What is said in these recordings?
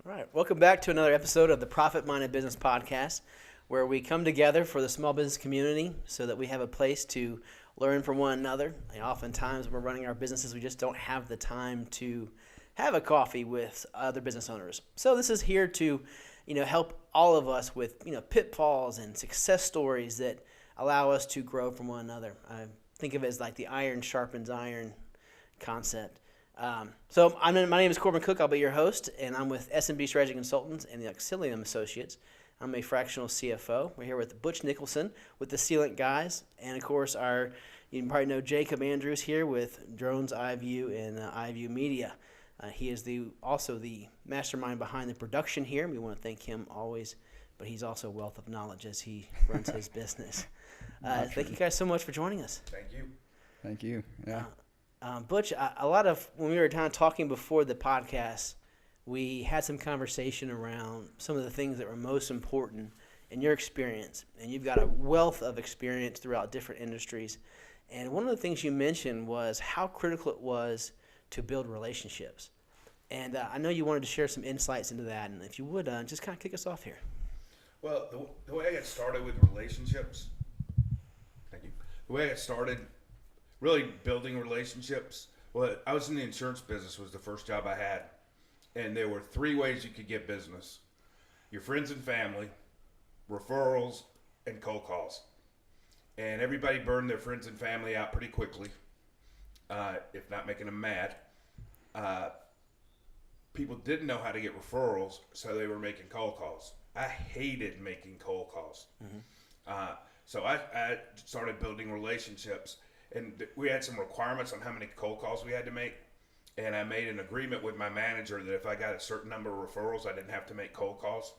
All right, welcome back to another episode of the Profit Minded Business Podcast, where we come together for the small business community so that we have a place to learn from one another. And oftentimes, when we're running our businesses, we just don't have the time to have a coffee with other business owners. So this is here to, help all of us with, pitfalls and success stories that allow us to grow from one another. I think of it as like the iron sharpens iron concept. My name is Corbin Cook. I'll be your host, and I'm with S&B Strategy Consultants and the Auxilium Associates. I'm a fractional CFO. We're here with Butch Nicholson with the Sealant guys, and of course, you can probably know Jacob Andrews here with Drones iVue and iVue Media. He is also the mastermind behind the production here. We want to thank him always, but he's also a wealth of knowledge as he runs his business. Thank you guys so much for joining us. Thank you. Thank you. Yeah. Butch, when we were kind of talking before the podcast, we had some conversation around some of the things that were most important in your experience. And you've got a wealth of experience throughout different industries. And one of the things you mentioned was how critical it was to build relationships. And I know you wanted to share some insights into that. And if you would, just kind of kick us off here. Well, the way I got started with relationships, thank you. The way I got started really building relationships, well, I was in the insurance business, was the first job I had. And there were three ways you could get business: your friends and family, referrals, and cold calls. And everybody burned their friends and family out pretty quickly, if not making them mad. People didn't know how to get referrals, so they were making cold calls. I hated making cold calls. Mm-hmm. So I started building relationships. And we had some requirements on how many cold calls we had to make. And I made an agreement with my manager that if I got a certain number of referrals, I didn't have to make cold calls.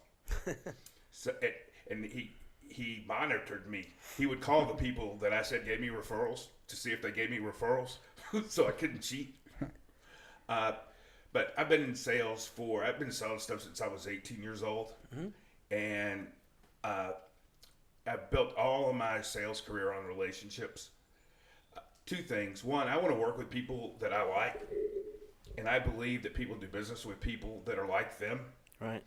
And he monitored me. He would call the people that I said gave me referrals to see if they gave me referrals so I couldn't cheat. But I've been selling stuff since I was 18 years old. Mm-hmm. And I've built all of my sales career on relationships. Two things. One, I want to work with people that I like, and I believe that people do business with people that are like them. Right.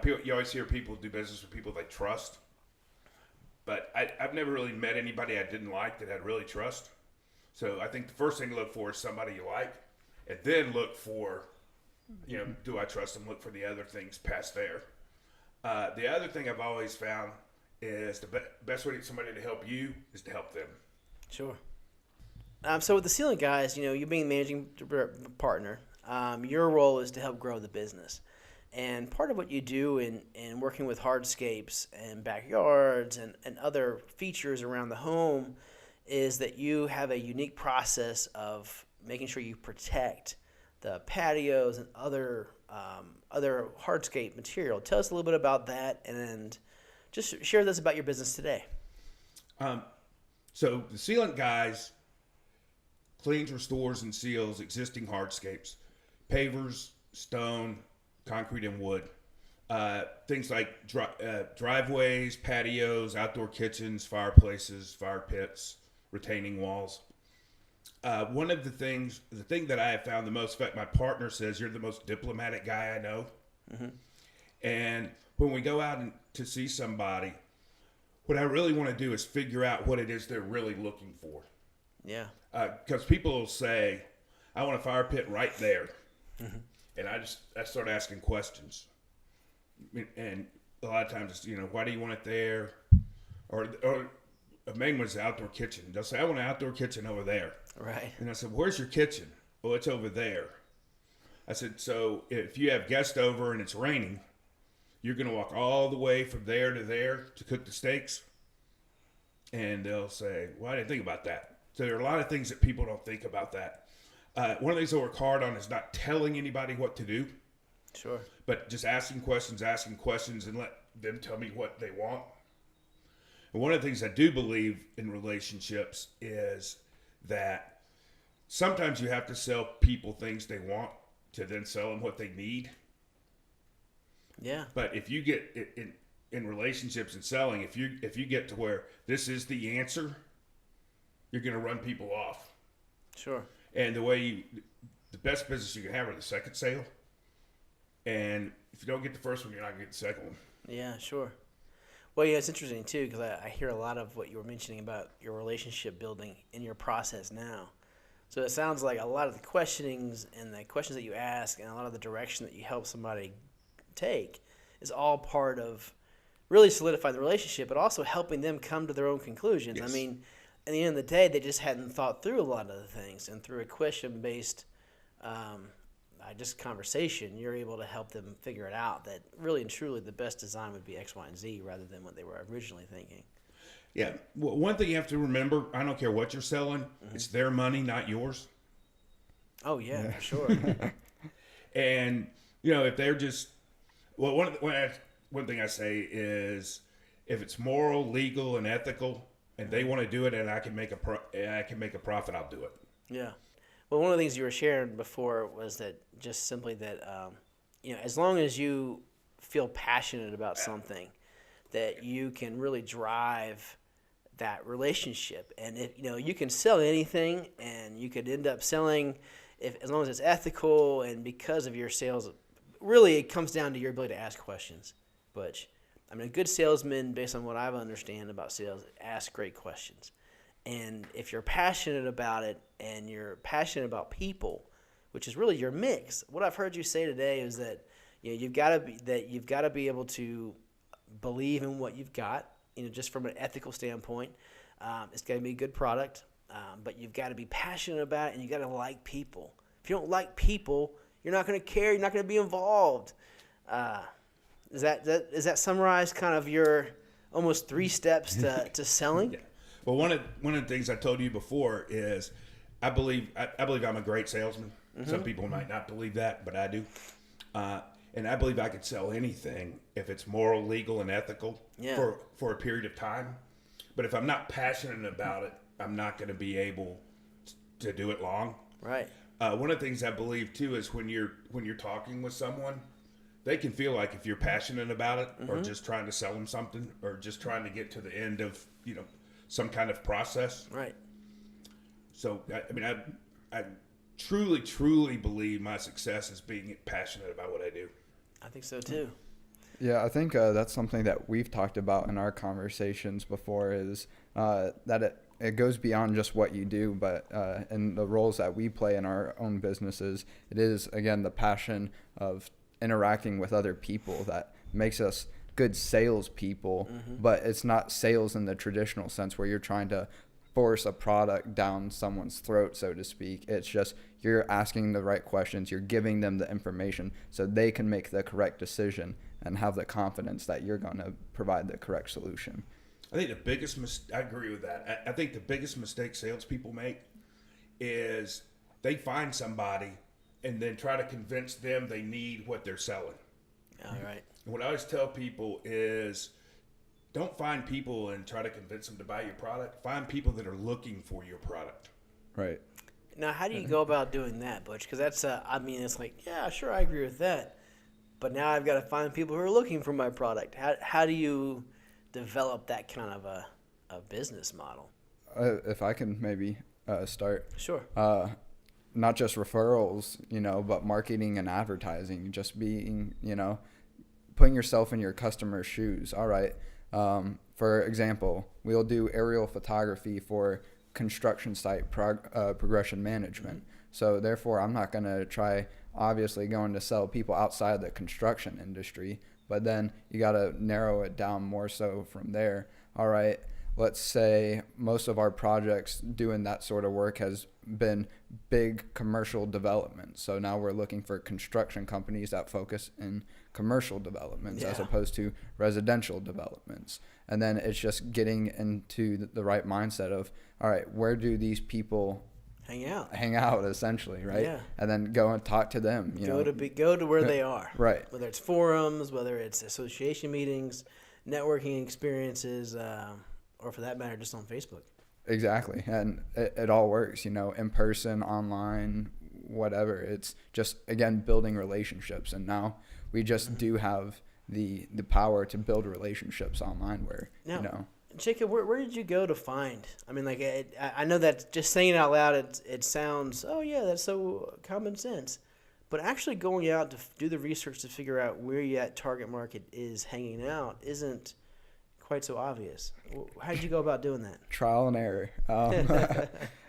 You always hear people do business with people they trust, but I've never really met anybody I didn't like that I'd really trust. So I think the first thing to look for is somebody you like, and then look for, do I trust them? Look for the other things past there. The other thing I've always found is the best way to get somebody to help you is to help them. Sure. So with the Sealant guys, you being managing partner, your role is to help grow the business. And part of what you do in working with hardscapes and backyards and other features around the home is that you have a unique process of making sure you protect the patios and other hardscape material. Tell us a little bit about that and just share this about your business today. So the Sealant guys cleans, restores, and seals existing hardscapes, pavers, stone, concrete, and wood. Things like driveways, patios, outdoor kitchens, fireplaces, fire pits, retaining walls. The thing that I have found the most, in fact, my partner says, you're the most diplomatic guy I know. Mm-hmm. And when we go out to see somebody, what I really want to do is figure out what it is they're really looking for. Yeah. Because people will say, I want a fire pit right there. Mm-hmm. And I start asking questions. And a lot of times it's, why do you want it there? Or a main one's the outdoor kitchen. They'll say, I want an outdoor kitchen over there. Right. And I said, where's your kitchen? Well, it's over there. I said, so if you have guests over and it's raining, you're going to walk all the way from there to there to cook the steaks? And they'll say, well, I didn't think about that. So there are a lot of things that people don't think about that. One of the things I work hard on is not telling anybody what to do. Sure. But just asking questions, and let them tell me what they want. And one of the things I do believe in relationships is that sometimes you have to sell people things they want to then sell them what they need. Yeah. But if you get in relationships and selling, if you get to where this is the answer, you're going to run people off. Sure. And the best business you can have are the second sale. And if you don't get the first one, you're not going to get the second one. Yeah, sure. Well, yeah, it's interesting too because I hear a lot of what you were mentioning about your relationship building in your process now. So it sounds like a lot of the questionings and the questions that you ask and a lot of the direction that you help somebody take is all part of really solidifying the relationship, but also helping them come to their own conclusions. Yes. I mean, at the end of the day, they just hadn't thought through a lot of the things, and through a question-based just conversation, you're able to help them figure it out that really and truly the best design would be X, Y, and Z rather than what they were originally thinking. Yeah. Well, one thing you have to remember, I don't care what you're selling, it's their money, not yours. Oh, yeah, for sure. And, if they're just, well, one thing I say is if it's moral, legal, and ethical, and they want to do it and I can make a profit, I'll do it. Yeah. Well, one of the things you were sharing before was that just simply that, as long as you feel passionate about something, that you can really drive that relationship. And if you can sell anything, and you could end up selling as long as it's ethical, and because of your sales, really it comes down to your ability to ask questions. Butch, I mean, a good salesman, based on what I understand about sales, asks great questions. And if you're passionate about it and you're passionate about people, which is really your mix, what I've heard you say today is that you've got to be able to believe in what you've got, just from an ethical standpoint. It's got to be a good product, but you've got to be passionate about it, and you've got to like people. If you don't like people, you're not going to care. You're not going to be involved. Is that summarize kind of your almost 3 steps to selling? Yeah. Well, one of the things I told you before is I believe I'm a great salesman. Mm-hmm. Some people might not believe that, but I do. And I believe I could sell anything if it's moral, legal, and ethical for a period of time. But if I'm not passionate about it, I'm not going to be able to do it long. Right. One of the things I believe too is when you're talking with someone, they can feel like if you're passionate about it, or just trying to sell them something, or just trying to get to the end of some kind of process. Right. So I truly believe my success is being passionate about what I do. I think so too. Yeah, I think that's something that we've talked about in our conversations before is that it goes beyond just what you do, but in the roles that we play in our own businesses, it is, again, the passion of interacting with other people that makes us good salespeople, but it's not sales in the traditional sense where you're trying to force a product down someone's throat, so to speak. It's just you're asking the right questions, you're giving them the information so they can make the correct decision and have the confidence that you're going to provide the correct solution. I think I agree with that. I think the biggest mistake salespeople make is they find somebody and then try to convince them they need what they're selling. All right. What I always tell people is don't find people and try to convince them to buy your product. Find people that are looking for your product. Right. Now, how do you go about doing that, Butch? Because that's, it's like, yeah, sure, I agree with that. But now I've got to find people who are looking for my product. How do you develop that kind of a business model? If I can maybe start. Sure. Not just referrals, but marketing and advertising, just being, putting yourself in your customer's shoes. All right. For example, we'll do aerial photography for construction site progression management. So therefore, I'm not going to try, obviously, going to sell people outside the construction industry, but then you got to narrow it down more so from there. All right. Let's say most of our projects doing that sort of work has been big commercial development. So now we're looking for construction companies that focus in commercial developments as opposed to residential developments. And then it's just getting into the right mindset of, all right, where do these people hang out essentially, right? Yeah. And then go and talk to them. Go to where they are. Right. Whether it's forums, whether it's association meetings, networking experiences, or for that matter, just on Facebook. Exactly. And it all works, in person, online, whatever. It's just, again, building relationships. And now we just do have the power to build relationships online where, Jacob, where did you go to find? I mean, I know that just saying it out loud, it sounds, oh, yeah, that's so common sense. But actually going out to do the research to figure out where that target market is hanging out isn't quite so obvious. How did you go about doing that? Trial and error.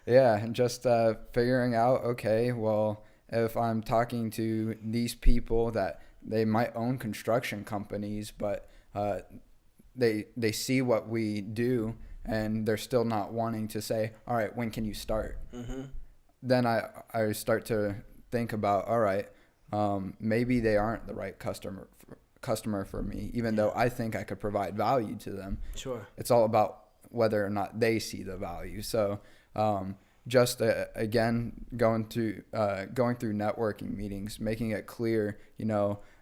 Yeah, and just figuring out, okay, well, if I'm talking to these people that they might own construction companies, but they see what we do and they're still not wanting to say, all right, when can you start? Mm-hmm. Then I start to think about, all right, maybe they aren't the right customer for me, even though I think I could provide value to them. Sure. It's all about whether or not they see the value. So just again, going through networking meetings, making it clear,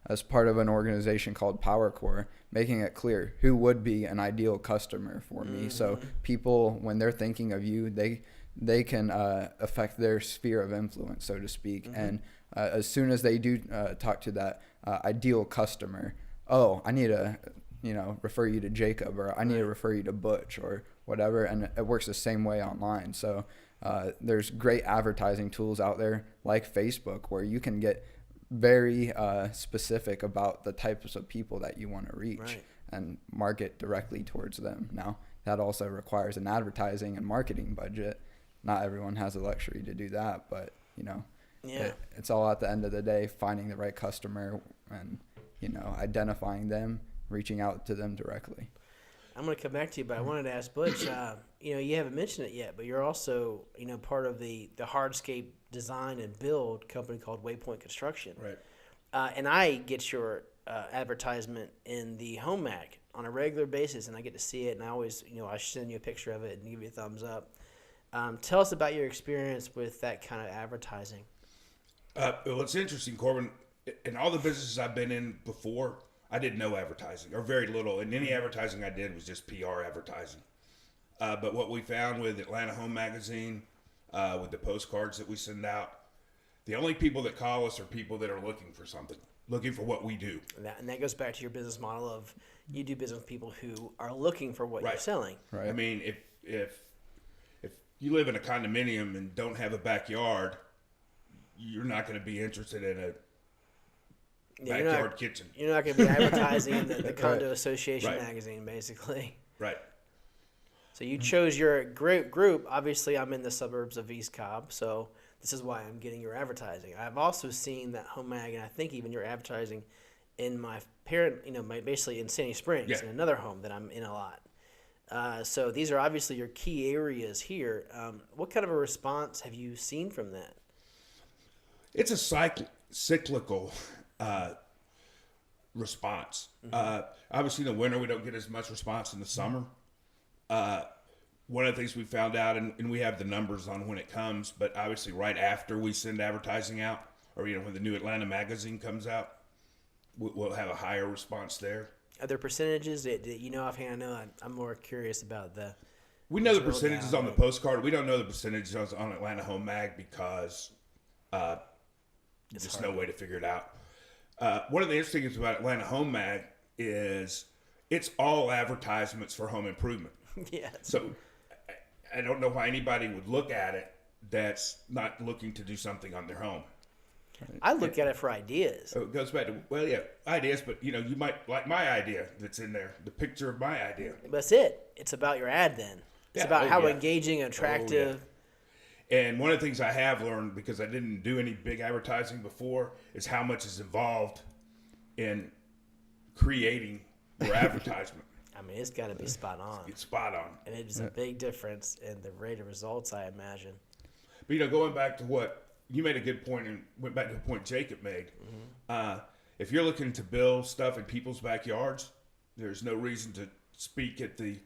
as part of an organization called Power Core, making it clear who would be an ideal customer for me. So people, when they're thinking of you, they can affect their sphere of influence, so to speak. And as soon as they do talk to that ideal customer, I need to, refer you to Jacob, or I need to refer you to Butch, or whatever. And it works the same way online. So there's great advertising tools out there like Facebook, where you can get very specific about the types of people that you want to reach and market directly towards them. Now, that also requires an advertising and marketing budget. Not everyone has the luxury to do that, but it's all at the end of the day finding the right customer and identifying them, reaching out to them directly. I'm going to come back to you, but I wanted to ask Butch, you haven't mentioned it yet, but you're also, part of the hardscape design and build company called Waypoint Construction. Right. And I get your advertisement in the home mag on a regular basis, and I get to see it, and I always, I send you a picture of it and give you a thumbs up. Tell us about your experience with that kind of advertising. Well, it's interesting, Corbin. In all the businesses I've been in before, I did no advertising, or very little. And any advertising I did was just PR advertising. But what we found with Atlanta Home Magazine, with the postcards that we send out, the only people that call us are people that are looking for something, looking for what we do. And that goes back to your business model of you do business with people who are looking for what you're selling. Right. I mean, if you live in a condominium and don't have a backyard, you're not going to be interested in a backyard kitchen. You're not going to be advertising the condo association magazine, basically. Right. So you chose your group. Obviously, I'm in the suburbs of East Cobb, so this is why I'm getting your advertising. I've also seen that home mag, and I think even your advertising in my parent, basically in Sandy Springs, in another home that I'm in a lot. So these are obviously your key areas here. What kind of a response have you seen from that? It's a cyclical response. Obviously, in the winter, we don't get as much response in the summer. One of the things we found out, and we have the numbers on when it comes, but obviously right after we send advertising out, or when the new Atlanta magazine comes out, we'll have a higher response there. Are there percentages that offhand? I know I'm more curious about the. We know the percentages on the postcard. We don't know the percentages on Atlanta Home Mag because there's no way to figure it out. One of the interesting things about Atlanta Home Mag is it's all advertisements for home improvement. Yeah. So I don't know why anybody would look at it that's not looking to do something on their home. I look at it for ideas. So it goes back to, ideas, but you might like my idea that's in there, the picture of my idea. That's it. It's about your ad then. It's about how engaging, attractive. And one of the things I have learned, because I didn't do any big advertising before, is how much is involved in creating your advertisement. I mean, it's got to be spot on. It's spot on. And it's a big difference in the rate of results, I imagine. But, going back to what you made a good point and went back to the point Jacob made. If you're looking to build stuff in people's backyards, there's no reason to speak at the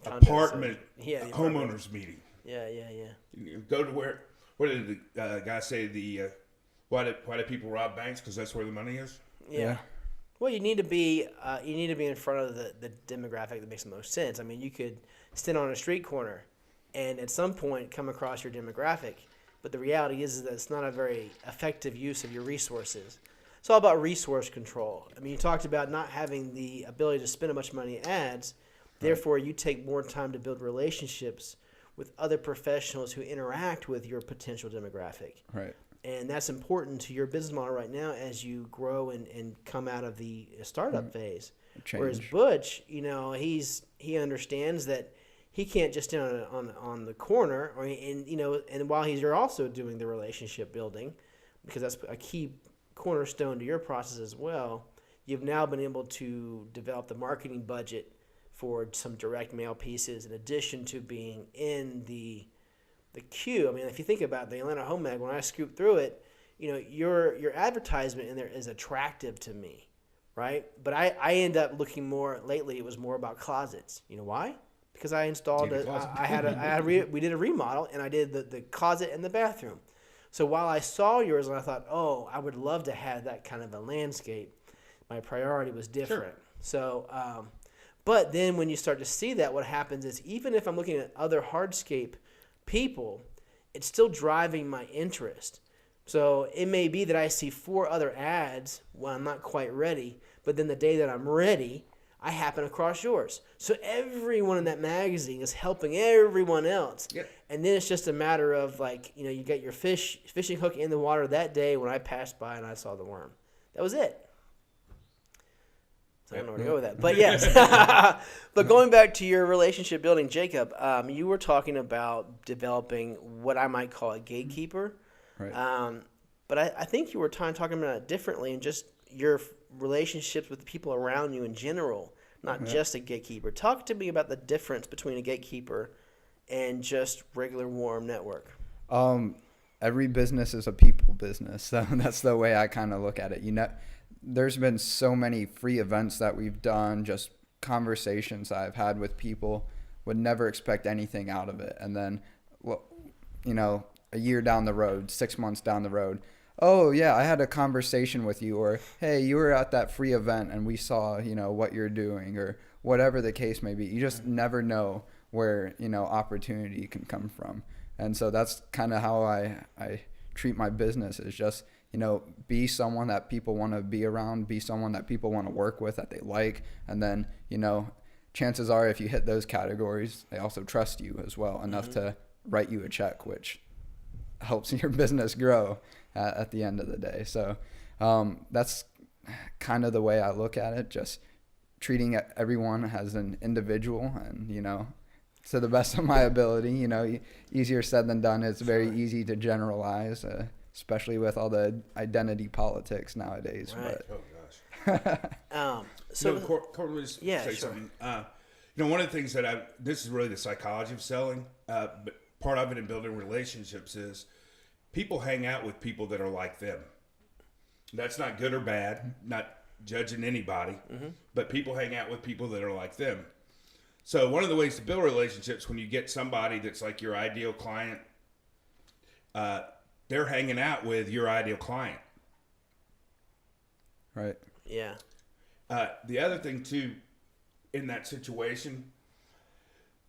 apartment homeowners meeting. Yeah. You go to what did the guy say? Why do people rob banks? Because that's where the money is. Yeah. Well, you need to be in front of the demographic that makes the most sense. I mean, you could stand on a street corner, and at some point come across your demographic. But the reality is that it's not a very effective use of your resources. It's all about resource control. I mean, you talked about not having the ability to spend a bunch of money in ads. Therefore, you take more time to build relationships with other professionals who interact with your potential demographic. Right. And that's important to your business model right now as you grow and come out of the startup phase. Change. Whereas Butch, he understands that he can't just stand on the corner, and while you're also doing the relationship building, because that's a key cornerstone to your process as well. You've now been able to develop the marketing budget for some direct mail pieces in addition to being in the queue. I mean, if you think about the Atlanta Home Mag, when I scoop through it, your advertisement in there is attractive to me, right? But I end up looking more lately. It was more about closets. You know why? Because I installed we did a remodel, and I did the closet and the bathroom. So while I saw yours and I thought, oh, I would love to have that kind of a landscape, my priority was different. Sure. So, but then when you start to see that, what happens is even if I'm looking at other hardscape people, it's still driving my interest. So it may be that I see 4 other ads when I'm not quite ready, but then the day that I'm ready, I happen across yours. So everyone in that magazine is helping everyone else. Yep. And then it's just a matter of you get your fishing hook in the water that day when I passed by and I saw the worm. That was it. So I don't know where to go with that. But yes. But going back to your relationship building, Jacob, you were talking about developing what I might call a gatekeeper. Right. But I think you were talking about it differently and just your relationships with the people around you in general, not just a gatekeeper. Talk to me about the difference between a gatekeeper and just regular warm network. Every business is a people business. So that's the way I kind of look at it. There's been so many free events that we've done, just conversations I've had with people, would never expect anything out of it. And then, a year down the road, 6 months down the road, oh yeah, I had a conversation with you, or hey, you were at that free event and we saw, what you're doing, or whatever the case may be. You just never know where, opportunity can come from. And so that's kind of how I treat my business, is just, be someone that people want to be around, be someone that people want to work with, that they like. And then, chances are if you hit those categories, they also trust you as well enough to write you a check, which helps your business grow at the end of the day. So that's kind of the way I look at it, just treating everyone as an individual and, to the best of my ability. Easier said than done. It's very easy to generalize, especially with all the identity politics nowadays. Right. But oh gosh. Corbin, just say something. One of the things that this is really the psychology of selling, but part of it in building relationships is people hang out with people that are like them. That's not good or bad, not judging anybody, but people hang out with people that are like them. So one of the ways to build relationships, when you get somebody that's like your ideal client, they're hanging out with your ideal client. Right. Yeah. The other thing too, in that situation,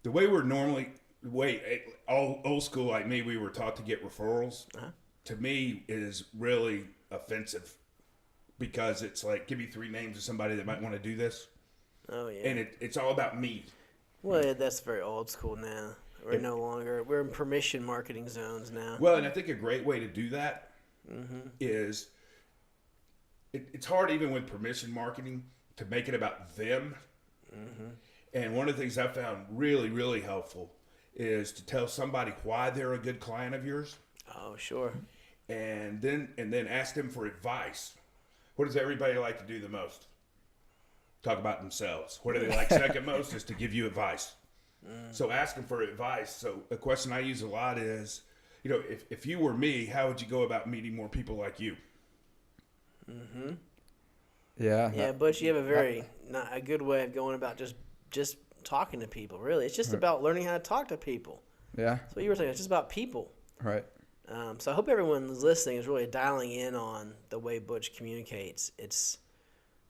the way old school like me, we were taught to get referrals, to me is really offensive, because it's like, give me 3 names of somebody that might want to do this. Oh yeah. And it's all about me. Well, that's very old school now. We're in permission marketing zones now. Well, and I think a great way to do that is, it's hard even with permission marketing to make it about them. And one of the things I found really, really helpful is to tell somebody why they're a good client of yours. Oh, sure. And then ask them for advice. What does everybody like to do the most? Talk about themselves. What do they like second most is to give you advice. So ask them for advice. So a question I use a lot is, if you were me, how would you go about meeting more people like you? Yeah. Yeah, Butch, you have a good way of going about just talking to people, really. It's just about learning how to talk to people. Yeah. So you were saying, it's just about people. Right. So I hope everyone who's listening is really dialing in on the way Butch communicates. It's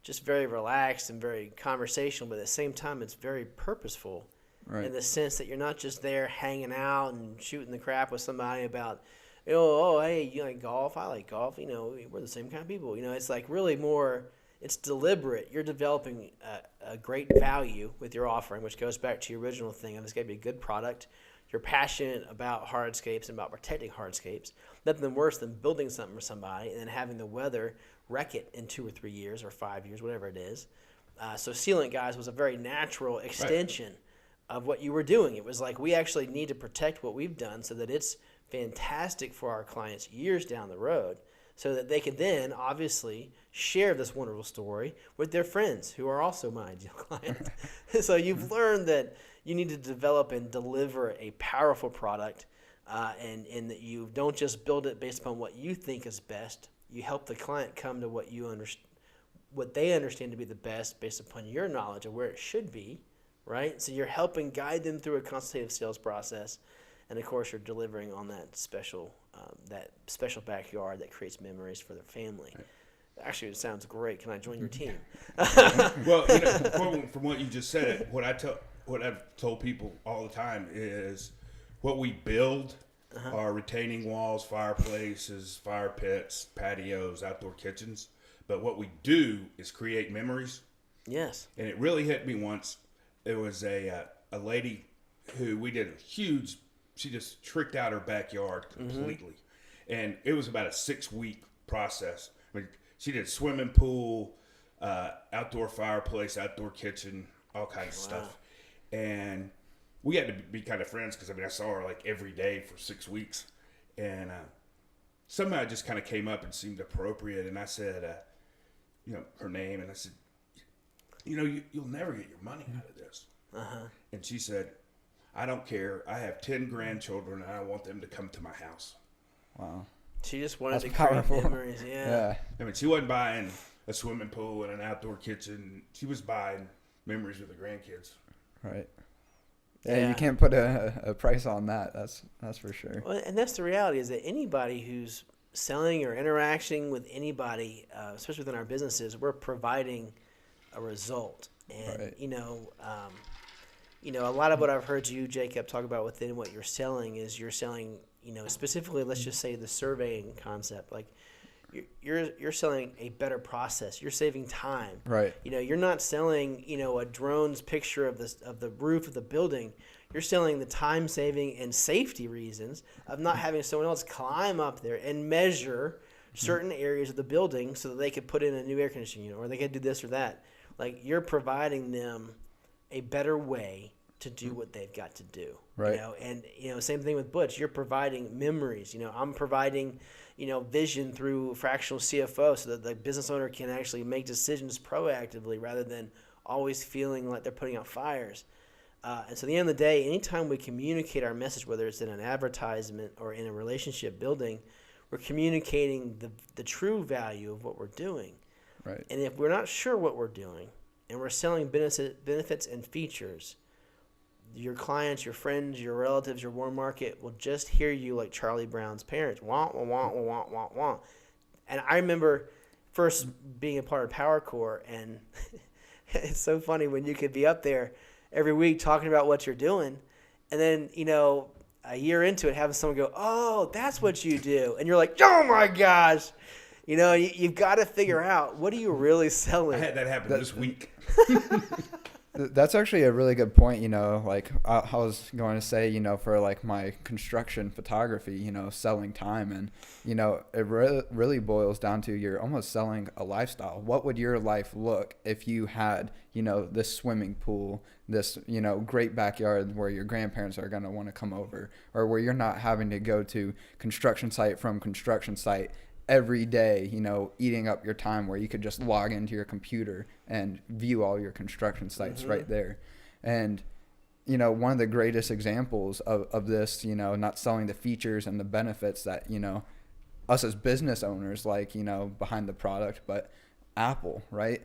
just very relaxed and very conversational, but at the same time, it's very purposeful. Right. In the sense that you're not just there hanging out and shooting the crap with somebody about, hey, you like golf? I like golf. We're the same kind of people. It's like really more, it's deliberate. You're developing a great value with your offering, which goes back to your original thing of it's got to be a good product. You're passionate about hardscapes and about protecting hardscapes. nothing worse than building something for somebody and then having the weather wreck it in 2 or 3 years or 5 years, whatever it is. So Sealant, guys, was a very natural extension of what you were doing. It was like we actually need to protect what we've done so that it's fantastic for our clients years down the road, so that they can then obviously share this wonderful story with their friends who are also my ideal client. So you've learned that you need to develop and deliver a powerful product, and that you don't just build it based upon what you think is best. You help the client come to what they understand to be the best based upon your knowledge of where it should be, right? So you're helping guide them through a consultative sales process, and of course you're delivering on that special backyard that creates memories for their family. Right. Actually, it sounds great. Can I join your team? Well, from what you just said, what I've told people all the time is what we build are retaining walls, fireplaces, fire pits, patios, outdoor kitchens. But what we do is create memories. Yes. And it really hit me once. There was a lady who we did she just tricked out her backyard completely. And it was about a 6-week process. I mean, she did swimming pool, outdoor fireplace, outdoor kitchen, all kinds of stuff. And we had to be kind of friends because, I saw her like every day for 6 weeks. And somehow it just kind of came up and seemed appropriate. And I said, her name, and I said, you'll never get your money out of this. And she said, I don't care. I have 10 grandchildren, and I want them to come to my house. Wow. She just wanted to powerful. create memories. Yeah. She wasn't buying a swimming pool and an outdoor kitchen. She was buying memories with the grandkids. Right. Yeah, you can't put a price on that. That's for sure. Well, and that's the reality, is that anybody who's selling or interacting with anybody, especially within our businesses, we're providing a result. And, a lot of what I've heard you, Jacob, talk about within what you're selling is you're selling, specifically, let's just say the surveying concept. Like, you're selling a better process. You're saving time. Right. You're not selling, a drone's picture of the roof of the building. You're selling the time saving and safety reasons of not having someone else climb up there and measure certain areas of the building so that they could put in a new air conditioning unit, or they could do this or that. Like, you're providing them a better way to do what they've got to do. Right. And same thing with Butch. You're providing memories. I'm providing vision through fractional CFO so that the business owner can actually make decisions proactively rather than always feeling like they're putting out fires. And so at the end of the day, anytime we communicate our message, whether it's in an advertisement or in a relationship building, we're communicating the true value of what we're doing. Right. And if we're not sure what we're doing and we're selling benefits and features, your clients, your friends, your relatives, your warm market will just hear you like Charlie Brown's parents. Wah, wah, wah, wah, wah, wah, wah. And I remember first being a part of PowerCore, and it's so funny when you could be up there every week talking about what you're doing, and then, a year into it, having someone go, oh, that's what you do. And you're like, oh, my gosh. You've got to figure out, what are you really selling? I had that happen this week. That's actually a really good point. Like I was going to say, for like my construction photography, selling time, and, it really boils down to you're almost selling a lifestyle. What would your life look if you had, this swimming pool, this, great backyard where your grandparents are going to want to come over, or where you're not having to go to construction site from construction site every day, eating up your time, where you could just log into your computer and view all your construction sites right there. And, one of the greatest examples of this, not selling the features and the benefits that, us as business owners, like, behind the product, but Apple, right?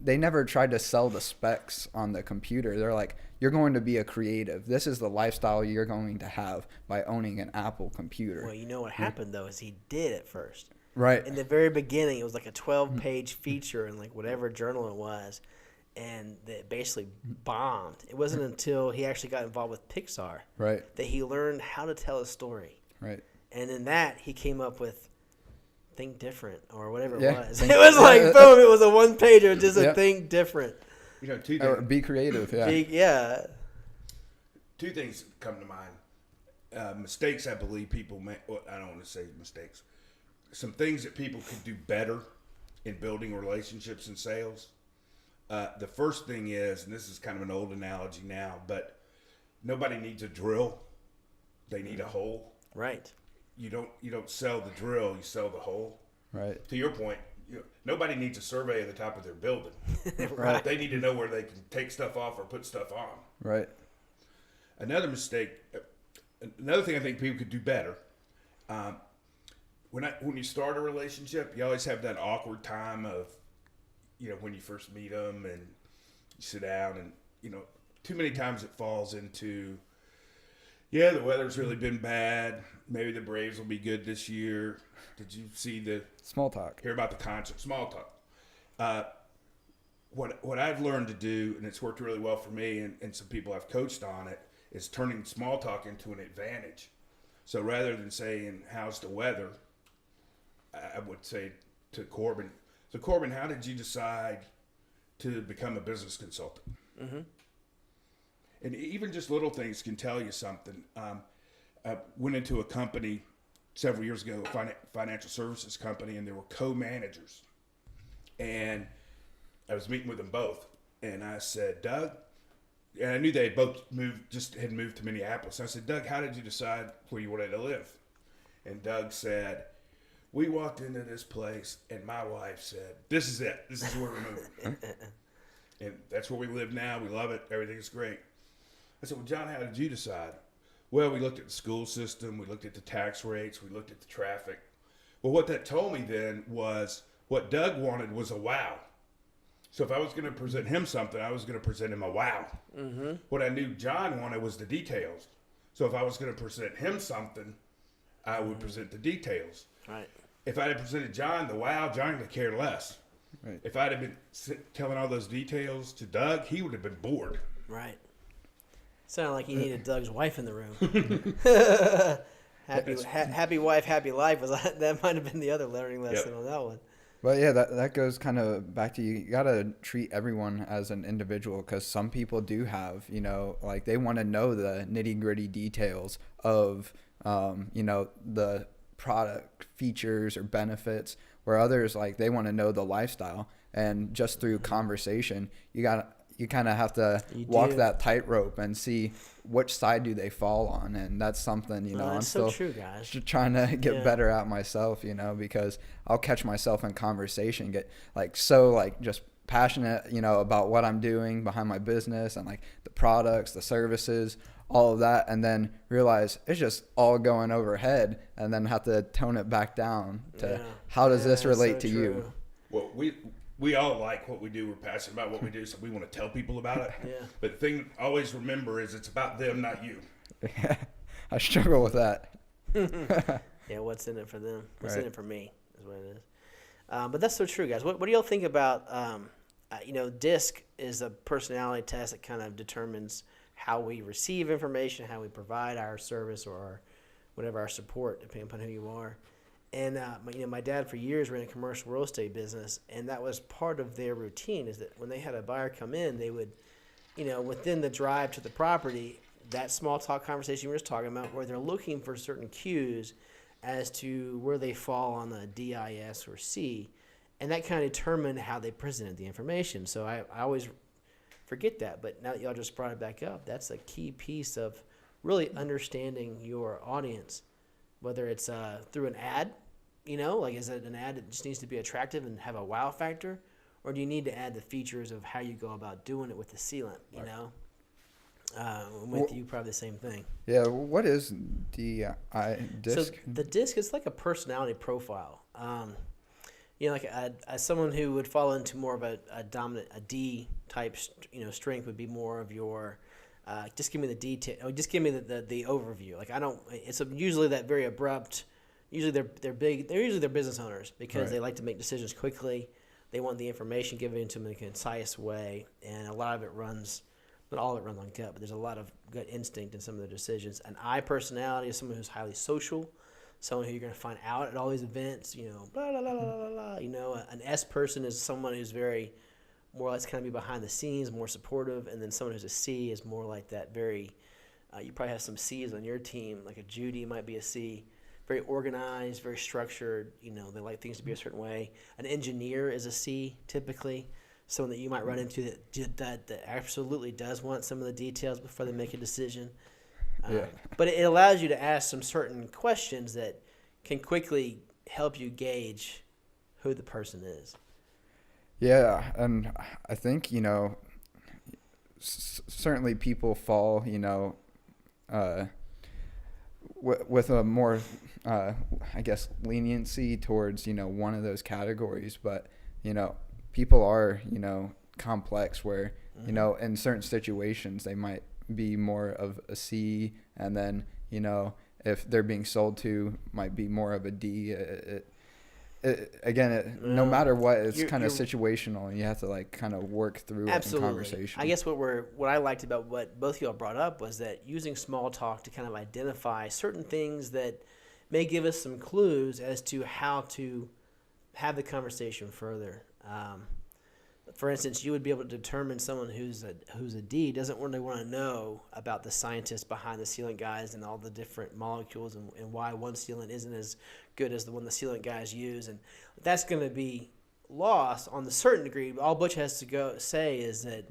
They never tried to sell the specs on the computer. They're like, you're going to be a creative. This is the lifestyle you're going to have by owning an Apple computer. Well, what happened, though, is he did at first. Right. In the very beginning, it was like a 12-page feature in like whatever journal it was, and it basically bombed. It wasn't until he actually got involved with Pixar that he learned how to tell a story. Right. And in that, he came up with Think Different, or whatever it was. It was like, boom, it was a one-pager, just a Think Different. Two things. Be creative, yeah. Yeah. Two things come to mind. mistakes I believe people make. Well, I don't want to say mistakes. Some things that people could do better in building relationships and sales. The first thing is, and this is kind of an old analogy now, but nobody needs a drill. They need a hole. Right. You don't sell the drill, you sell the hole. Right. To your point, nobody needs a survey of the top of their building. Right. They need to know where they can take stuff off or put stuff on. Right. Another thing I think people could do better. When you start a relationship, you always have that awkward time of, when you first meet them and you sit down and, too many times it falls into, the weather's really been bad. Maybe the Braves will be good this year. Did you see small talk? Hear about the concert? Small talk. What I've learned to do, and it's worked really well for me and some people I've coached on it, is turning small talk into an advantage. So rather than saying, how's the weather? I would say to Corbin, so Corbin, how did you decide to become a business consultant? Mm-hmm. And even just little things can tell you something. I went into a company several years ago, a financial services company, and there were co-managers. And I was meeting with them both. And I said, Doug, and I knew they had both had moved to Minneapolis. And I said, Doug, how did you decide where you wanted to live? And Doug said, we walked into this place, and my wife said, this is it. This is where we're moving. And that's where we live now. We love it. Everything's great. I said, well, John, how did you decide? Well, we looked at the school system. We looked at the tax rates. We looked at the traffic. Well, what that told me then was what Doug wanted was a wow. So if I was going to present him something, I was going to present him a wow. Mm-hmm. What I knew John wanted was the details. So if I was going to present him something, I would present the details. Right. If I had presented John the wow, John would care less. Right. If I'd have been telling all those details to Doug, he would have been bored. Right. Sounded like he needed Doug's wife in the room. happy wife, happy life. That might have been the other learning lesson on that one. But yeah, that goes kind of back to you got to treat everyone as an individual, because some people do have, like they want to know the nitty gritty details of, the product features or benefits, where others, like, they want to know the lifestyle. And just through conversation, you kind of have to walk that tightrope and see which side do they fall on. And that's something, I'm still trying to get better at myself, because I'll catch myself in conversation, get just passionate, about what I'm doing behind my business and like the products, the services, all of that, and then realize it's just all going overhead, and then have to tone it back down to how does this relate to you? Well, we all like what we do. We're passionate about what we do, so we want to tell people about it. Yeah. But the thing always remember is it's about them, not you. Yeah, I struggle with that. Yeah, what's in it for them? What's in it for me is what it is. But that's so true, guys. What do y'all think about, DISC is a personality test that kind of determines how we receive information, how we provide our service or our support, depending upon who you are. And my dad for years ran a commercial real estate business, and that was part of their routine. Is that when they had a buyer come in, they would, within the drive to the property, that small talk conversation we were just talking about, where they're looking for certain cues as to where they fall on the DIS or C, and that kind of determined how they presented the information. So I always forget that, but now that y'all just brought it back up, that's a key piece of really understanding your audience, whether it's through an ad, is it an ad that just needs to be attractive and have a wow factor, or do you need to add the features of how you go about doing it with the sealant, with you, probably the same thing. Yeah, what is DISC? So the DISC is like a personality profile. Someone who would fall into more of a dominant, a D type, strength would be more of your, just give me the detail, just give me the overview. It's usually that very abrupt. Usually they're big. They're usually business owners because they like to make decisions quickly. They want the information given to them in a concise way, and a lot of it runs. Not all of it runs on gut, but there's a lot of gut instinct in some of their decisions. An I personality is someone who's highly social, someone who you're going to find out at all these events, blah, blah, blah, blah, blah. An S person is someone who's very, more or less kind of be behind the scenes, more supportive. And then someone who's a C is more like that very You probably have some C's on your team, like a Judy might be a C. Very organized, very structured. They like things to be a certain way. An engineer is a C typically. Someone that you might run into that absolutely does want some of the details before they make a decision. But it allows you to ask some certain questions that can quickly help you gauge who the person is. Yeah, and I think, certainly people fall, with a more, I guess, leniency towards, one of those categories. But, people are, complex where, in certain situations they might be more of a C, and then, if they're being sold to, might be more of a D. No matter what, it's kind of situational, and you have to kind of work through it in conversation. I guess what I liked about what both of y'all brought up was that using small talk to kind of identify certain things that may give us some clues as to how to have the conversation further. For instance, you would be able to determine someone who's a D doesn't really want to know about the scientists behind the sealant guys and all the different molecules and why one sealant isn't as good as the one the sealant guys use, and that's going to be lost on the certain degree. All Butch has to say is that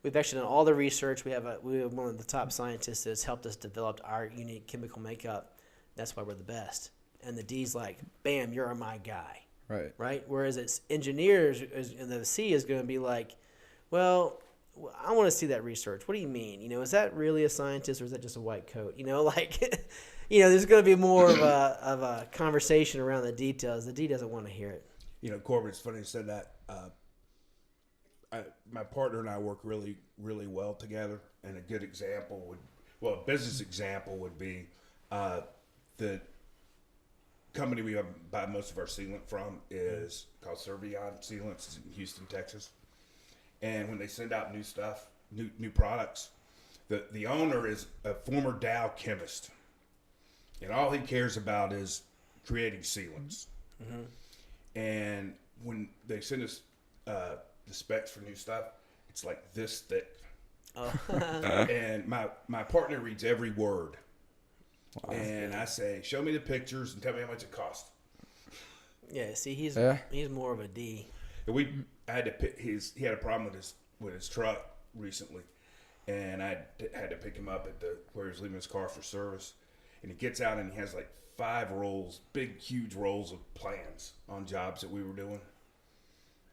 we've actually done all the research. We have one of the top scientists that's helped us develop our unique chemical makeup. That's why we're the best. And the D's like, bam, you're my guy. Right. Whereas it's engineers, and the C is going to be like, well, I want to see that research. What do you mean? Is that really a scientist, or is that just a white coat? There's going to be more of a conversation around the details. The D doesn't want to hear it. Corbin, it's funny you said that. My partner and I work really, really well together, and a good example a business example would be the company we buy most of our sealant from is called Sealant Sealants in Houston, Texas. And when they send out new stuff, new products, the owner is a former Dow chemist, and all he cares about is creating sealants. Mm-hmm. And when they send us the specs for new stuff, it's like this thick. Oh. And my partner reads every word. Wow. And I say, show me the pictures and tell me how much it costs. Yeah, see, he's more of a D. And he had a problem with his truck recently, and I had to pick him up at where he was leaving his car for service. And he gets out and he has like 5 rolls, big, huge rolls of plans on jobs that we were doing.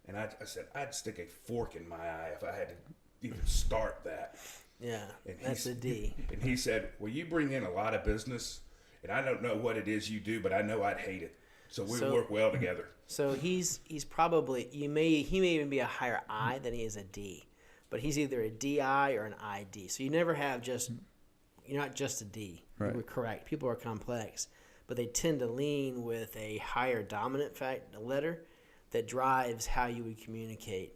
And I said, I'd stick a fork in my eye if I had to even start that. Yeah, that's a D. And he said, well, you bring in a lot of business, and I don't know what it is you do, but I know I'd hate it. So we work well together. So he's probably, he may even be a higher I than he is a D. But he's either a DI or an ID. So you never have you're not just a D. Right. You were correct. People are complex. But they tend to lean with a higher dominant letter that drives how you would communicate.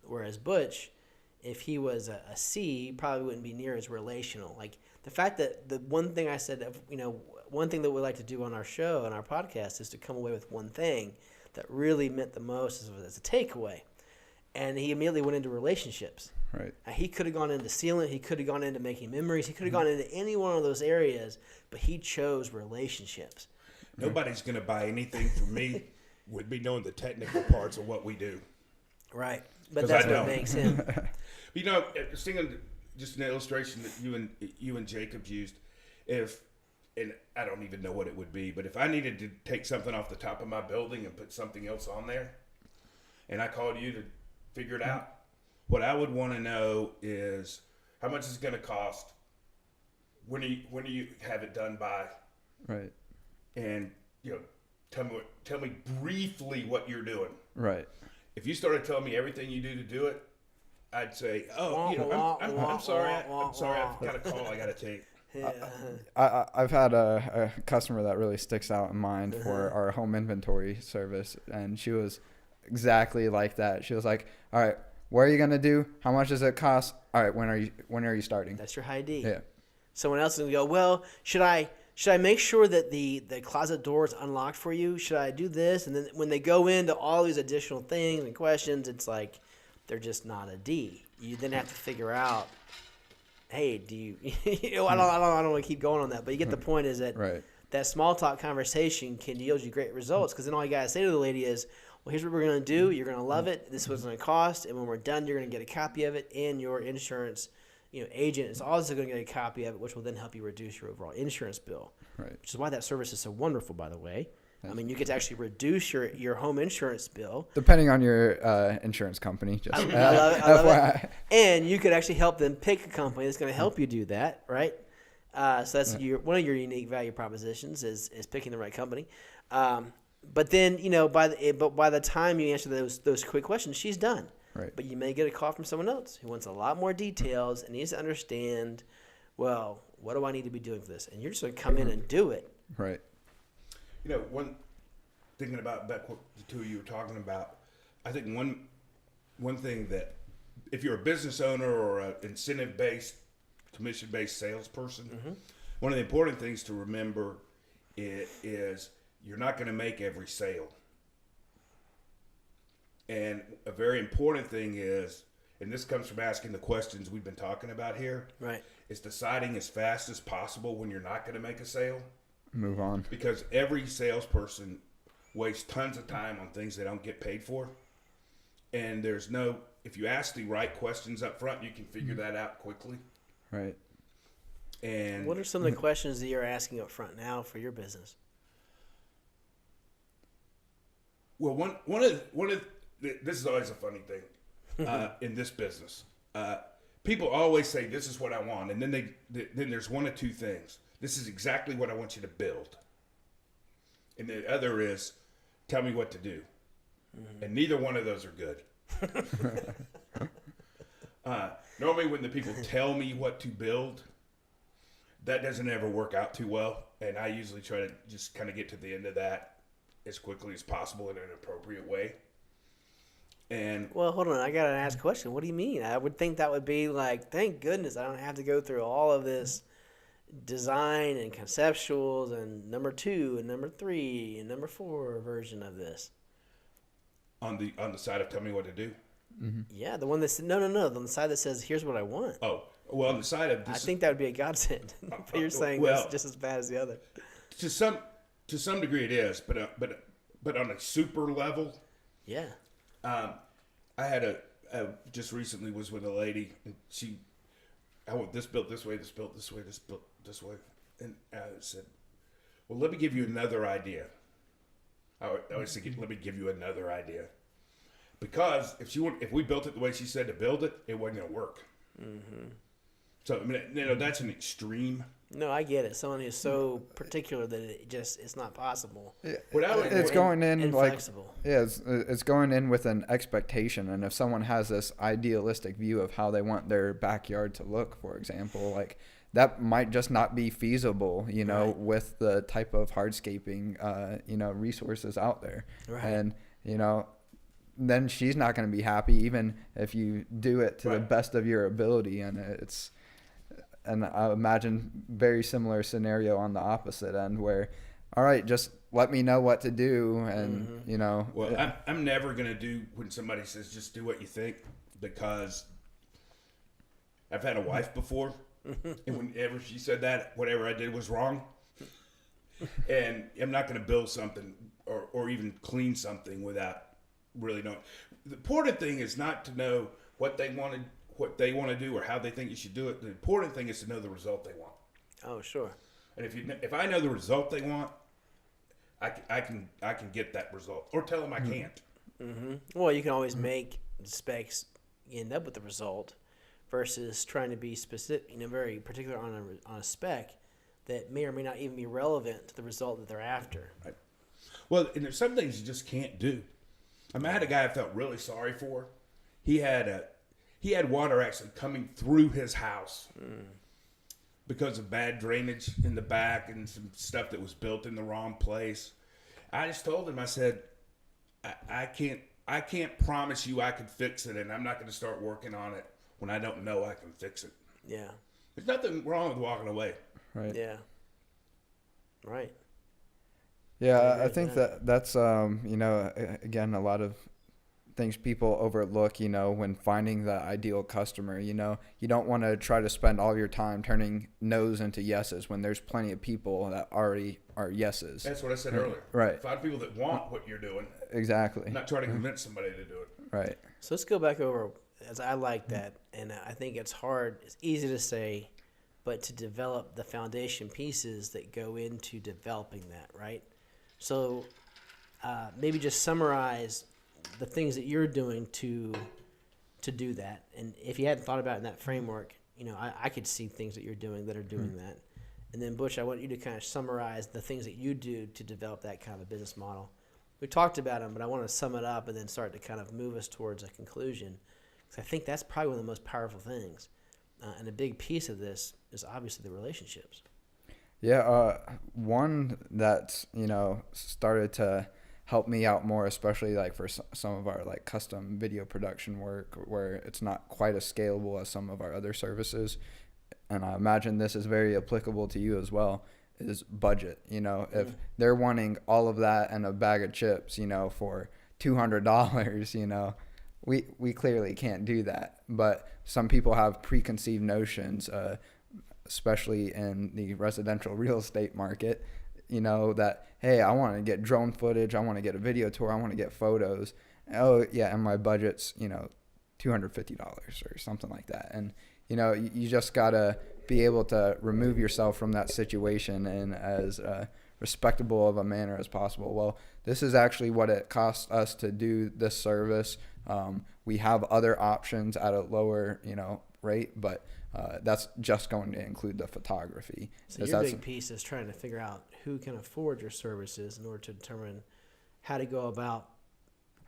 Whereas Butch, if he was a C, he probably wouldn't be near as relational. Like the fact that the one thing I said, one thing that we like to do on our show and our podcast is to come away with one thing that really meant the most as a takeaway. And he immediately went into relationships. Right. He could have gone into sealant. He could have gone into making memories. He could have gone into any one of those areas, but he chose relationships. Nobody's going to buy anything from me with me knowing the technical parts of what we do. Right. But that's what makes him. Singing just an illustration that you and Jacob used, and I don't even know what it would be, but if I needed to take something off the top of my building and put something else on there, and I called you to figure it out, what I would want to know is how much is it going to cost, when do you have it done by, right? And tell me briefly what you're doing, right? If you started telling me everything you do to do it, I'd say, I'm sorry, I've got a call I got to take. Yeah. I've had a customer that really sticks out in mind for our home inventory service, and she was exactly like that. She was like, all right, what are you going to do? How much does it cost? All right, when are you starting? That's your high D. Yeah. Someone else is going to go, well, should I make sure that the closet door is unlocked for you? Should I do this? And then when they go into all these additional things and questions, it's like they're just not a D. You then have to figure out hey, do you, I don't want to keep going on that, but you get the point is that Right. that small talk conversation can yield you great results because then all you got to say to the lady is, well, here's what we're going to do. You're going to love it. This is what it's going to cost. And when we're done, you're going to get a copy of it, and your insurance agent is also going to get a copy of it, which will then help you reduce your overall insurance bill. Right. Which is why that service is so wonderful, by the way. I mean, you get to actually reduce your home insurance bill. Depending on your insurance company. Just I love it. I love FYI. it. And you could actually help them pick a company that's going to help you do that, right? So that's one of your unique value propositions is picking the right company. But then, by the time you answer those quick questions, she's done. Right. But you may get a call from someone else who wants a lot more details and needs to understand, well, what do I need to be doing for this? And you're just going to come in and do it. Right. Thinking about what the two of you were talking about, I think one thing that if you're a business owner or an incentive-based, commission-based salesperson, one of the important things to remember is you're not going to make every sale. And a very important thing is, and this comes from asking the questions we've been talking about here, Right. is deciding as fast as possible when you're not going to make a sale. Move on. Because every salesperson wastes tons of time on things they don't get paid for. And if you ask the right questions up front, you can figure that out quickly. Right. And What are some of the questions that you're asking up front now for your business? well, one of this is always a funny thing in this business. People always say, "This is what I want," and then there's one of two things. This is exactly what I want you to build, and the other is, tell me what to do. And neither one of those are good. Normally when the people tell me what to build, that doesn't ever work out too well. And I usually try to just kind of get to the end of that as quickly as possible in an appropriate way. And Well, hold on. I got to ask a question. What do you mean? I would think that would be like, thank goodness I don't have to go through all of this design and conceptuals and number 2 and number 3 and number 4 version of this. on the side of tell me what to do. Yeah, the one that's no, on the side that says here's what I want. Oh, well, on the side of I this, think that would be a godsend. But you're saying well, that's just as bad as the other. to some degree it is, but on a super level, Yeah. I had just recently was with a lady, and I want this built this way, this built this way, this built this way, and I said, well, let me give you another idea. I always think, let me give you another idea, because if we built it the way she said to build it, it wasn't gonna work. So I mean, that's an extreme. No, I get it. Someone who's so particular that it's not possible. It's going in Inflexible. it's going in with an expectation, and if someone has this idealistic view of how they want their backyard to look, for example, like that might just not be feasible, Right. with the type of hardscaping, resources out there, Right. and then she's not going to be happy even if you do it to the Right. best of your ability, and and I imagine very similar scenario on the opposite end where, all right, just let me know what to do. And, Well, I'm never going to do when somebody says, just do what you think, because I've had a wife before, and whenever she said that, whatever I did was wrong. And I'm not going to build something or even clean something without really knowing. The important thing is not to know what they want to do or how they think you should do it. The important thing is to know the result they want. Oh, sure. And if I know the result they want, I can get that result, or tell them I can't. Well, you can always make the specs end up with the result versus trying to be specific, very particular on a spec that may or may not even be relevant to the result that they're after. Right. Well, and there's some things you just can't do. I had a guy I felt really sorry for. He had water actually coming through his house because of bad drainage in the back and some stuff that was built in the wrong place. I just told him, I said, I can't promise you I can fix it, and I'm not going to start working on it when I don't know I can fix it. Yeah. There's nothing wrong with walking away. right. Yeah. Right. Yeah, agree I with think that. that's again, a lot of things people overlook, you know, when finding the ideal customer. You know, you don't want to try to spend all your time turning no's into yeses when there's plenty of people that already are yeses. That's what I said earlier. Right. Find people that want what you're doing. Exactly. Not try to convince somebody to do it. Right. So let's go back over, as I like that, and I think it's hard, it's easy to say, but to develop the foundation pieces that go into developing that, right? So maybe just summarize the things that you're doing to do that. And if you hadn't thought about it in that framework, you know, I could see things that you're doing that are doing that. And then, Butch, I want you to kind of summarize the things that you do to develop that kind of a business model. We talked about them, but I want to sum it up and then start to kind of move us towards a conclusion. Because I think that's probably one of the most powerful things. And a big piece of this is obviously the relationships. Yeah, one that's, you know, started to help me out more, especially like for some of our like custom video production work where it's not quite as scalable as some of our other services. And I imagine this is very applicable to you as well, is budget. You know, if they're wanting all of that and a bag of chips, you know, for $200, you know, we clearly can't do that. But some people have preconceived notions, especially in the residential real estate market, you know, that, hey, I want to get drone footage, I want to get a video tour, I want to get photos. Oh, yeah, and my budget's, you know, $250 or something like that. And, you know, you just got to be able to remove yourself from that situation in as respectable of a manner as possible. Well, this is actually what it costs us to do this service. We have other options at a lower, you know, rate, but that's just going to include the photography. So your big piece is trying to figure out who can afford your services in order to determine how to go about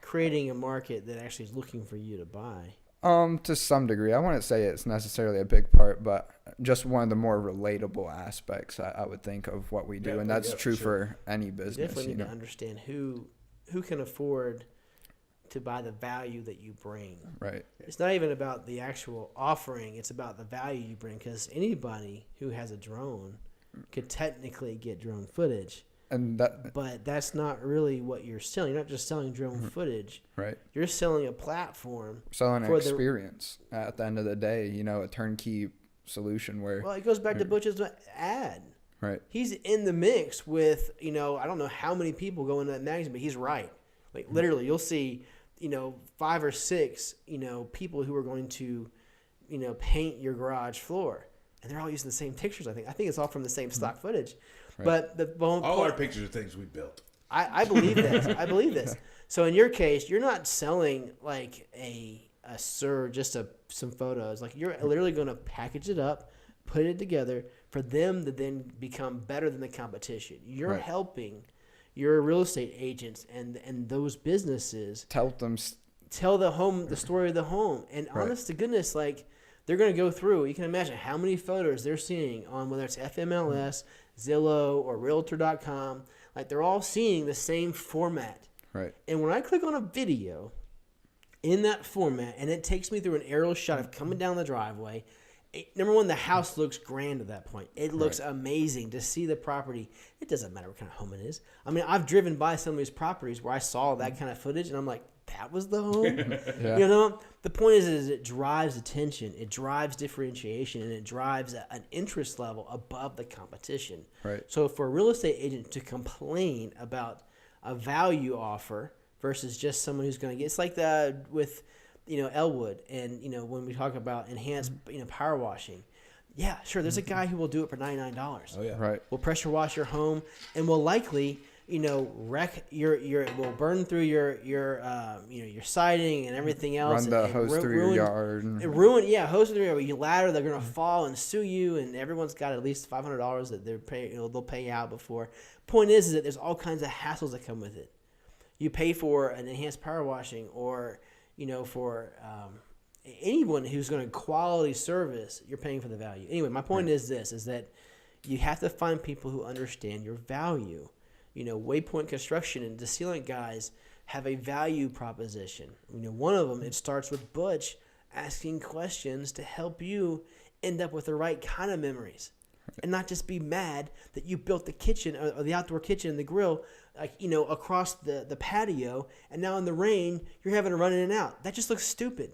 creating a market that actually is looking for you to buy. To some degree. I wouldn't say it's necessarily a big part, but just one of the more relatable aspects I would think of what we do, and that's true for any business. You definitely need to understand who can afford to buy the value that you bring. Right. It's not even about the actual offering, it's about the value you bring, because anybody who has a drone could technically get drone footage. But that's not really what you're selling. You're not just selling drone footage. Right. You're selling a platform. Selling an experience at the end of the day, you know, a turnkey solution where... Well, it goes back to Butch's ad. Right. He's in the mix with, you know, I don't know how many people go into that magazine, but he's right. Like, literally, you'll see, you know, 5 or 6, you know, people who are going to, you know, paint your garage floor. And they're all using the same pictures, I think. I think it's all from the same stock footage. Right. But all our pictures are things we built. I believe this. I believe this. So in your case, you're not selling like some photos. Like, you're literally going to package it up, put it together for them to then become better than the competition. You're helping your real estate agents and those businesses tell the story of the home. And honest to goodness, like, they're going to go through. You can imagine how many photos they're seeing on whether it's FMLS, Zillow, or Realtor.com. Like, they're all seeing the same format. Right. And when I click on a video in that format and it takes me through an aerial shot of coming down the driveway, number one, the house looks grand at that point. It looks amazing to see the property. It doesn't matter what kind of home it is. I mean, I've driven by some of these properties where I saw that kind of footage, and I'm like, that was the home? You know, the point is it drives attention, it drives differentiation, and it drives an interest level above the competition. Right. So for a real estate agent to complain about a value offer versus just someone who's going to get, it's like with, you know, Elwood, and, you know, when we talk about enhanced, you know, power washing. Yeah, sure, there's a guy who will do it for $99. Oh yeah. Right. Will pressure wash your home and will likely, you know, wreck will burn through your you know, your siding and everything else. Run the hose through your yard. Hose through your ladder. They're gonna fall and sue you, and everyone's got at least $500 that they'll pay out before. Point is that there's all kinds of hassles that come with it. You pay for an enhanced power washing, or, you know, for anyone who's going to quality service, you're paying for the value. Anyway, my point is that you have to find people who understand your value. You know, Waypoint Construction and the Sealant guys have a value proposition. You know, one of them, it starts with Butch asking questions to help you end up with the right kind of memories. and not just be mad that you built the kitchen or the outdoor kitchen and the grill, like, across the patio, and now in the rain you're having to run in and out. That just looks stupid.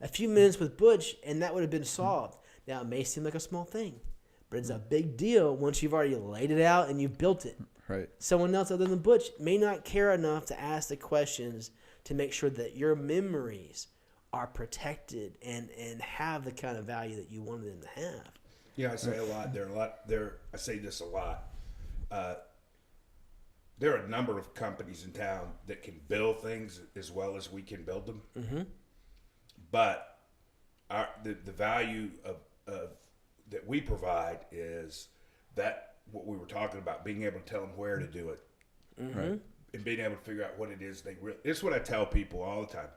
A few minutes with Butch and that would have been solved. Now it may seem like a small thing, but it's a big deal once you've already laid it out and you've built it. Right. Someone else other than Butch may not care enough to ask the questions to make sure that your memories are protected and have the kind of value that you wanted them to have. Yeah, I say a lot. I say this a lot. There are a number of companies in town that can build things as well as we can build them. Mm-hmm. But the value of that we provide is that what we were talking about, being able to tell them where to do it, Mm-hmm. right? And being able to figure out what it is they really. It's what I tell people all the time.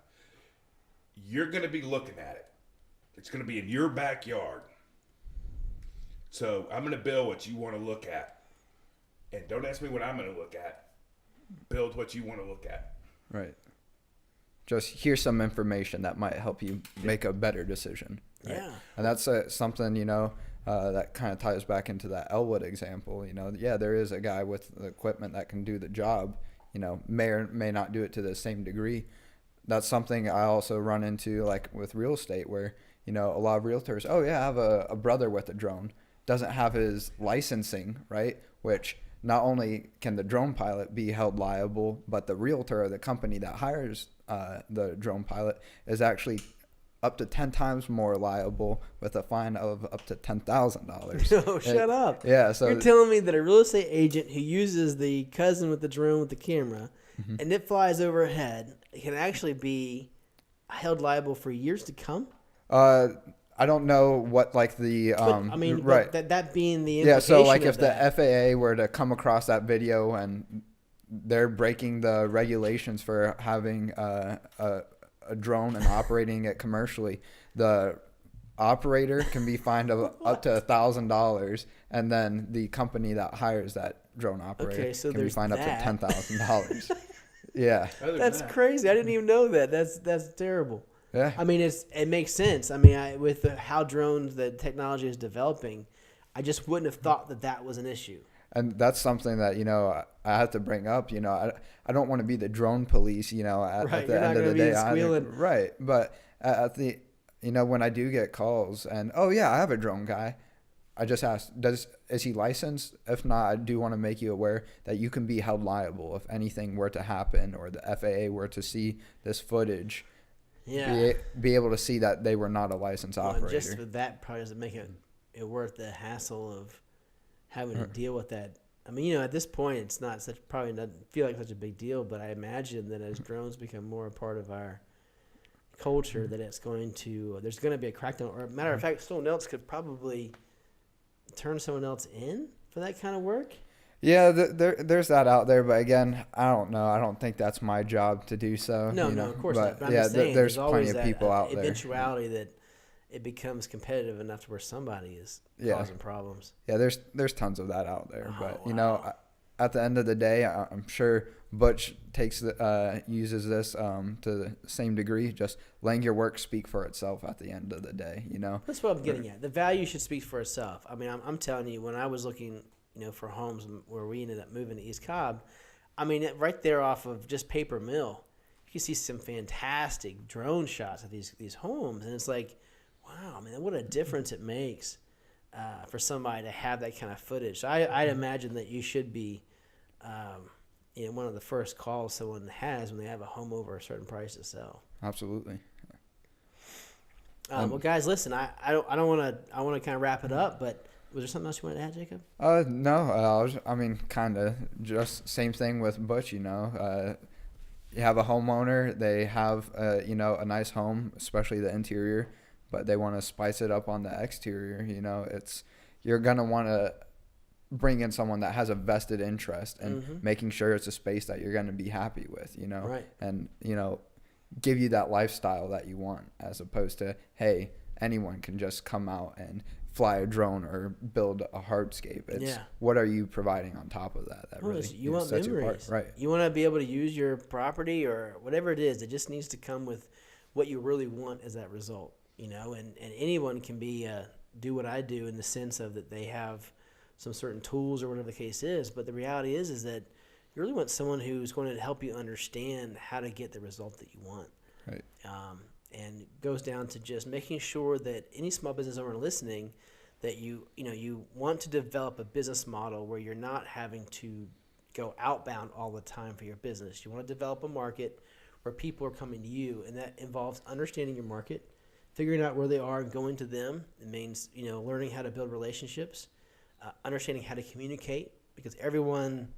You're going to be looking at it. It's going to be in your backyard. So I'm going to build what you want to look at. And don't ask me what I'm going to look at. Build what you want to look at. Right. Just here's some information that might help you make a better decision. Right? Yeah. And that's something, that kind of ties back into that Elwood example. Yeah, there is a guy with the equipment that can do the job, may or may not do it to the same degree. That's something I also run into, like with real estate, where, a lot of realtors, I have a brother with a drone, doesn't have his licensing, right? Which not only can the drone pilot be held liable, but the realtor or the company that hires the drone pilot is actually up to 10 times more liable with a fine of up to $10,000. No, shut up. Yeah, so you're telling me that a real estate agent who uses the cousin with the drone with the camera and it flies overhead can actually be held liable for years to come? I don't know what the right. But that being the yeah. So implication if of that. the FAA were to come across that video and they're breaking the regulations for having a drone and operating it commercially, the operator can be fined up to $1,000, and then the company that hires that drone operator can be fined up to $10,000. Yeah, that's crazy. I didn't even know that. That's terrible. Yeah. I mean, it makes sense. I mean, with how drones, the technology is developing, I just wouldn't have thought that was an issue. And that's something that, I have to bring up. I don't want to be the drone police, at the end of the day. Right. But at the, when I do get calls and, I have a drone guy, I just ask, is he licensed? If not, I do want to make you aware that you can be held liable if anything were to happen or the FAA were to see this footage. Yeah. Be able to see that they were not a licensed operator. Just for that probably doesn't make it worth the hassle of having to deal with that. I mean, at this point, it's not probably doesn't feel like such a big deal, but I imagine that as drones become more a part of our culture, that there's going to be a crackdown. Or, matter of fact, someone else could probably turn someone else in for that kind of work. Yeah, there's that out there, but again, I don't know. I don't think that's my job to do so. No, of course not. But I'm yeah, just saying, there's always plenty of people out there. Eventuality that it becomes competitive enough to where somebody is causing problems. Yeah, there's tons of that out there, but wow. At the end of the day, I'm sure Butch uses this to the same degree. Just letting your work speak for itself at the end of the day. That's what I'm getting at. The value should speak for itself. I mean, I'm telling you, when I was looking, for homes where we ended up moving to East Cobb, I mean, right there off of just Paper Mill, you can see some fantastic drone shots of these homes, and it's like, wow, man, what a difference it makes for somebody to have that kind of footage. So I'd imagine that you should be, one of the first calls someone has when they have a home over a certain price to sell. Absolutely. Well, guys, listen, I want to kind of wrap it up, but was there something else you wanted to add, Jacob? No. Kind of just same thing with Butch. You have a homeowner, they have a nice home, especially the interior, but they want to spice it up on the exterior. You're gonna want to bring in someone that has a vested interest in making sure it's a space that you're gonna be happy with. Right. And give you that lifestyle that you want, as opposed to, hey, anyone can just come out and fly a drone or build a hardscape. It's what are you providing on top of that? You want memories, right? You want to be able to use your property or whatever it is. It just needs to come with what you really want as that result, and anyone can be do what I do in the sense of that they have some certain tools or whatever the case is. But the reality is that you really want someone who's going to help you understand how to get the result that you want. Right. And it goes down to just making sure that any small business owner listening, that you want to develop a business model where you're not having to go outbound all the time for your business. You want to develop a market where people are coming to you, and that involves understanding your market, figuring out where they are and going to them. It means, learning how to build relationships, understanding how to communicate, because everyone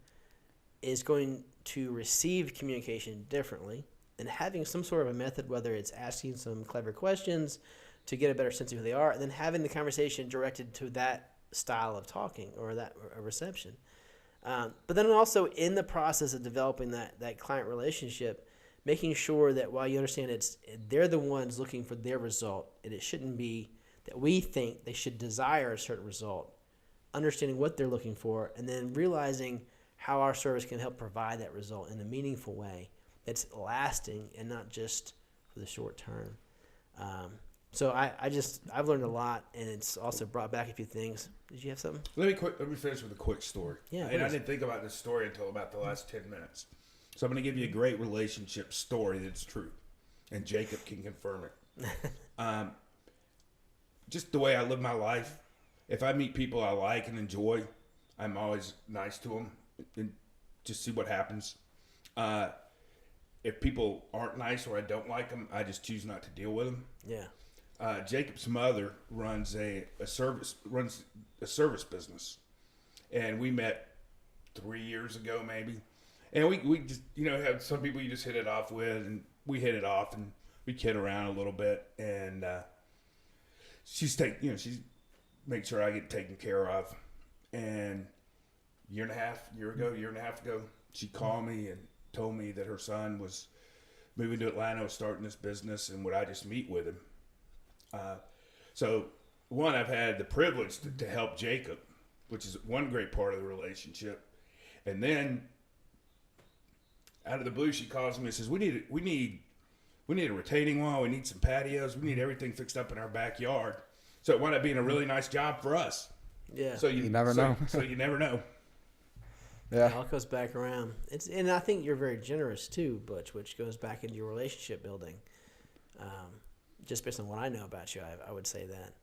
is going to receive communication differently, and having some sort of a method, whether it's asking some clever questions to get a better sense of who they are, and then having the conversation directed to that style of talking or that reception. But then also in the process of developing that client relationship, making sure that while you understand they're the ones looking for their result, and it shouldn't be that we think they should desire a certain result, understanding what they're looking for, and then realizing how our service can help provide that result in a meaningful way that's lasting and not just for the short term. So I've learned a lot, and it's also brought back a few things. Did you have something? Let me finish with a quick story. Yeah, and I didn't think about this story until about the last 10 minutes. So I'm going to give you a great relationship story that's true, and Jacob can confirm it. Just the way I live my life, if I meet people I like and enjoy, I'm always nice to them and just see what happens. If people aren't nice or I don't like them, I just choose not to deal with them. Yeah. Jacob's mother runs a service business, and we met 3 years ago maybe, and we just have some people you just hit it off with, and we hit it off and we kid around a little bit, and she makes sure I get taken care of. And year and a half ago, she called me and told me that her son was moving to Atlanta, starting this business, and would I just meet with him. So one, I've had the privilege to help Jacob, which is one great part of the relationship. And then out of the blue, she calls me and says, we need a retaining wall. We need some patios. We need everything fixed up in our backyard. So it wound up being a really nice job for us. Yeah. So you never know. So you never know. Yeah. It all goes back around. And I think you're very generous too, Butch, which goes back into your relationship building. Just based on what I know about you, I would say that.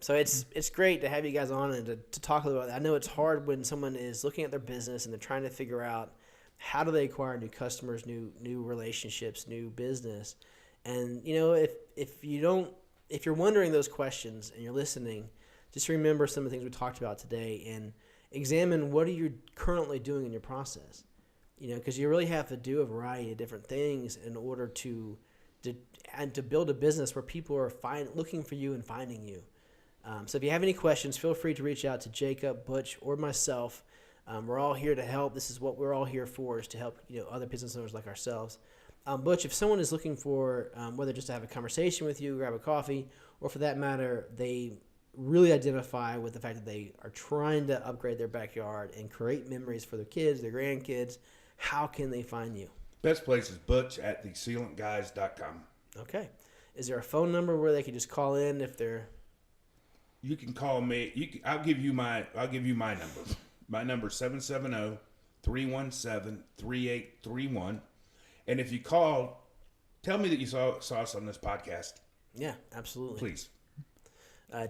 So it's great to have you guys on and to talk a little about that. I know it's hard when someone is looking at their business and they're trying to figure out how do they acquire new customers, new relationships, new business. And if you're wondering those questions and you're listening, just remember some of the things we talked about today and examine what are you currently doing in your process. Because you really have to do a variety of different things in order to build a business where people are looking for you and finding you. So if you have any questions, feel free to reach out to Jacob, Butch, or myself. We're all here to help. This is what we're all here for, is to help other business owners like ourselves. Butch, if someone is looking for whether just to have a conversation with you, grab a coffee, or for that matter, they really identify with the fact that they are trying to upgrade their backyard and create memories for their kids, their grandkids, how can they find you? Best place is Butch at thesealantguys.com. Okay. Is there a phone number where they can just call in if they're... You can call me. I'll give you my number. My number is 770-317-3831. And if you call, tell me that you saw us on this podcast. Yeah, absolutely. Please.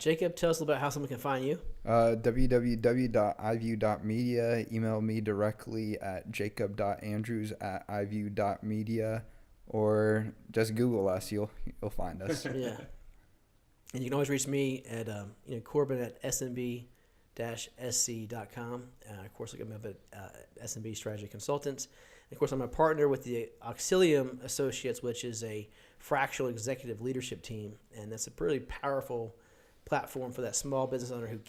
Jacob, tell us about how someone can find you. www.ivue.media. Email me directly at jacob.andrews@ivue.media, or just Google us. You'll find us. Yeah. And you can always reach me at Corbin at smb-sc.com. Of course, look me up at SMB Strategy Consultants. And of course, I'm a partner with the Auxilium Associates, which is a fractional executive leadership team, and that's a pretty powerful platform for that small business owner who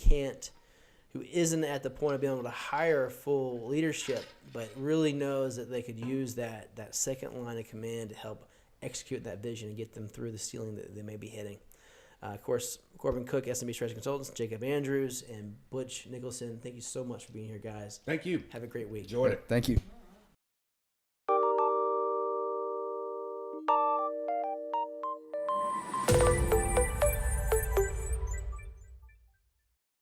isn't at the point of being able to hire full leadership, but really knows that they could use that second line of command to help execute that vision and get them through the ceiling that they may be hitting. Of course, Corbin Cook, SMB Strategy Consultants, Jacob Andrews, and Butch Nicholson. Thank you so much for being here, guys. Thank you. Have a great week. Enjoyed it. Thank you.